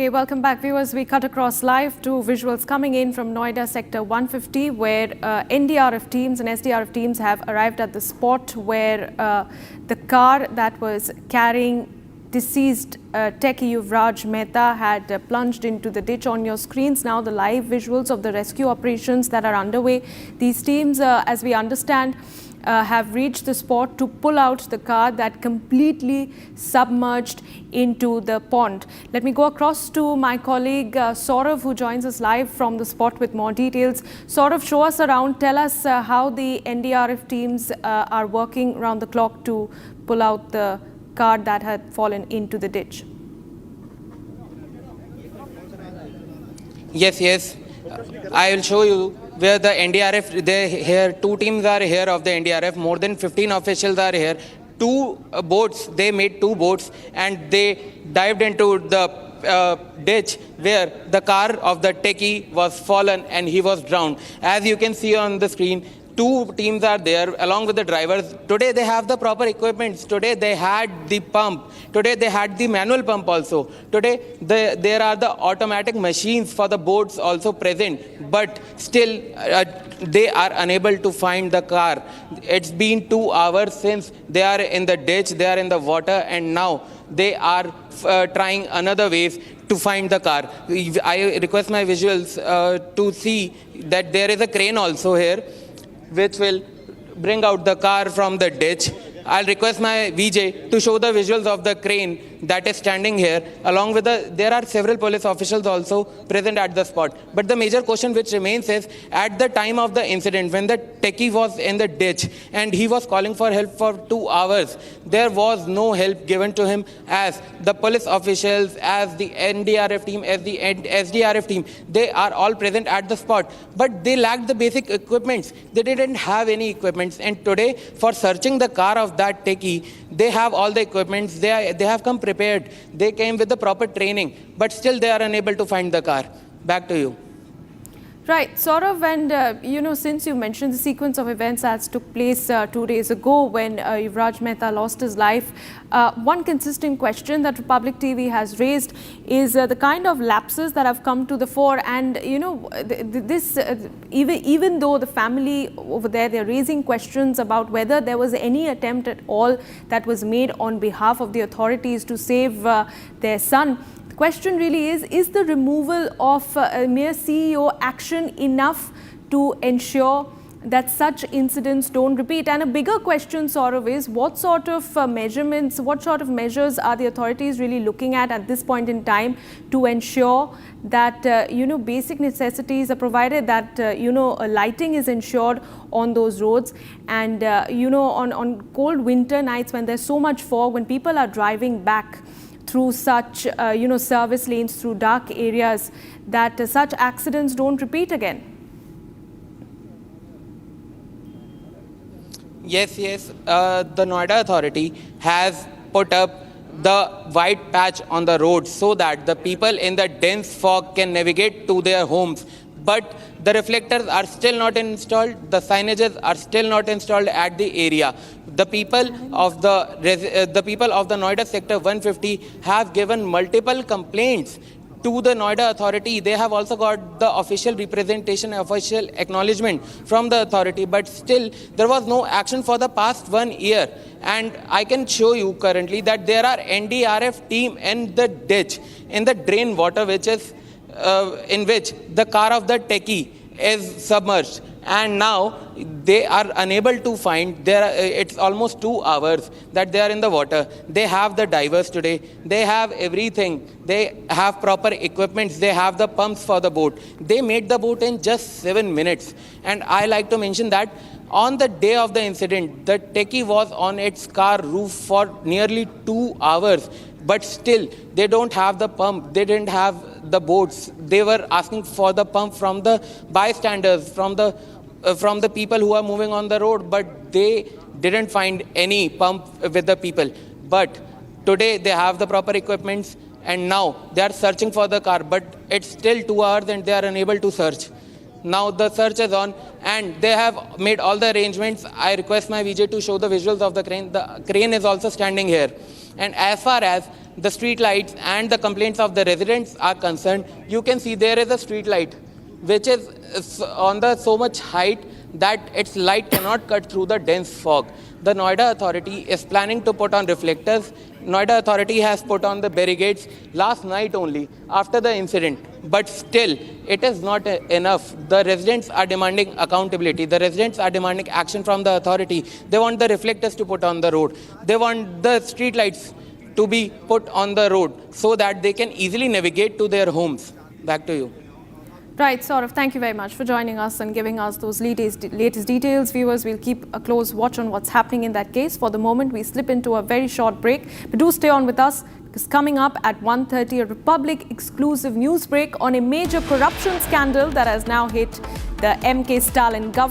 Okay, welcome back, viewers. We cut across live to visuals coming in from Noida Sector 150, where NDRF teams and SDRF teams have arrived at the spot where the car that was carrying deceased techie Yuvraj Mehta had plunged into the ditch. On your screens now, the live visuals of the rescue operations that are underway. These teams, as we understand, have reached the spot to pull out the car that completely submerged into the pond. Let me go across to my colleague Saurav, who joins us live from the spot with more details. Saurav, show us around. Tell us how the NDRF teams are working around the clock to pull out the car that had fallen into the ditch. Yes. I will show you where the NDRF, two teams are here of the NDRF, more than 15 officials are here. They made two boats and they dived into the ditch where the car of the techie was fallen and he was drowned. As you can see on the screen, two teams are there along with the drivers. Today they have the proper equipment. Today they had the pump. Today they had the manual pump also. Today there are the automatic machines for the boats also present. But still they are unable to find the car. It's been 2 hours since they are in the ditch, they are in the water, and now they are trying another ways to find the car. I request my visuals to see that there is a crane also here, which will bring out the car from the ditch. I'll request my VJ to show the visuals of the crane that is standing here. Along with there are several police officials also present at the spot. But the major question which remains is, at the time of the incident, when the techie was in the ditch and he was calling for help for 2 hours, there was no help given to him, as the police officials, as the NDRF team, as the SDRF team, they are all present at the spot. But they lacked the basic equipments. They didn't have any equipments. And today, for searching the car of that techie, they have all the equipments. They have come prepared. They came with the proper training, but still they are unable to find the car. Back to you. Right, Saurav, and since you mentioned the sequence of events that took place 2 days ago when Yuvraj Mehta lost his life, one consistent question that Republic TV has raised is the kind of lapses that have come to the fore. And even though the family over there, they're raising questions about whether there was any attempt at all that was made on behalf of the authorities to save their son. The question really is the removal of mere CEO action enough to ensure that such incidents don't repeat? And a bigger question, Saurav, is what sort of measures are the authorities really looking at this point in time to ensure that, basic necessities are provided, that, lighting is ensured on those roads, and, on cold winter nights when there's so much fog, when people are driving back through such, service lanes, through dark areas, that such accidents don't repeat again? Yes. The Noida authority has put up the white patch on the road so that the people in the dense fog can navigate to their homes. But the reflectors are still not installed. The signages are still not installed at the area. The people of the Noida Sector 150 have given multiple complaints to the Noida authority. They have also got the official representation, official acknowledgement from the authority, but still there was no action for the past 1 year. And I can show you currently that there are NDRF team in the ditch, in the drain water, which is in which the car of the techie is submerged, and now they are unable to find. It's almost 2 hours that they are in the water. They have the divers today. They have everything. They have proper equipments. They have the pumps for the boat. They made the boat in just 7 minutes. And I like to mention that on the day of the incident, the techie was on its car roof for nearly 2 hours. But still, they don't have the pump. They didn't have the boats. They were asking for the pump from the bystanders, from the people who are moving on the road. But they didn't find any pump with the people. But today, they have the proper equipments. And now, they are searching for the car. But it's still 2 hours and they are unable to search. Now the search is on and they have made all the arrangements. I request my VJ to show the visuals of the crane. The crane is also standing here. And as far as the street lights and the complaints of the residents are concerned, you can see there is a street light which is on the so much height that its light cannot cut through the dense fog. The Noida authority is planning to put on reflectors. Noida authority has put on the barricades last night only after the incident. But still, it is not enough. The residents are demanding accountability. The residents are demanding action from the authority. They want the reflectors to put on the road. They want the street lights to be put on the road so that they can easily navigate to their homes. Back to you. Right, Saurav, thank you very much for joining us and giving us those latest details. Viewers, we'll keep a close watch on what's happening in that case. For the moment, we slip into a very short break. But do stay on with us, because coming up at 1:30, a Republic exclusive news break on a major corruption scandal that has now hit the MK Stalin government.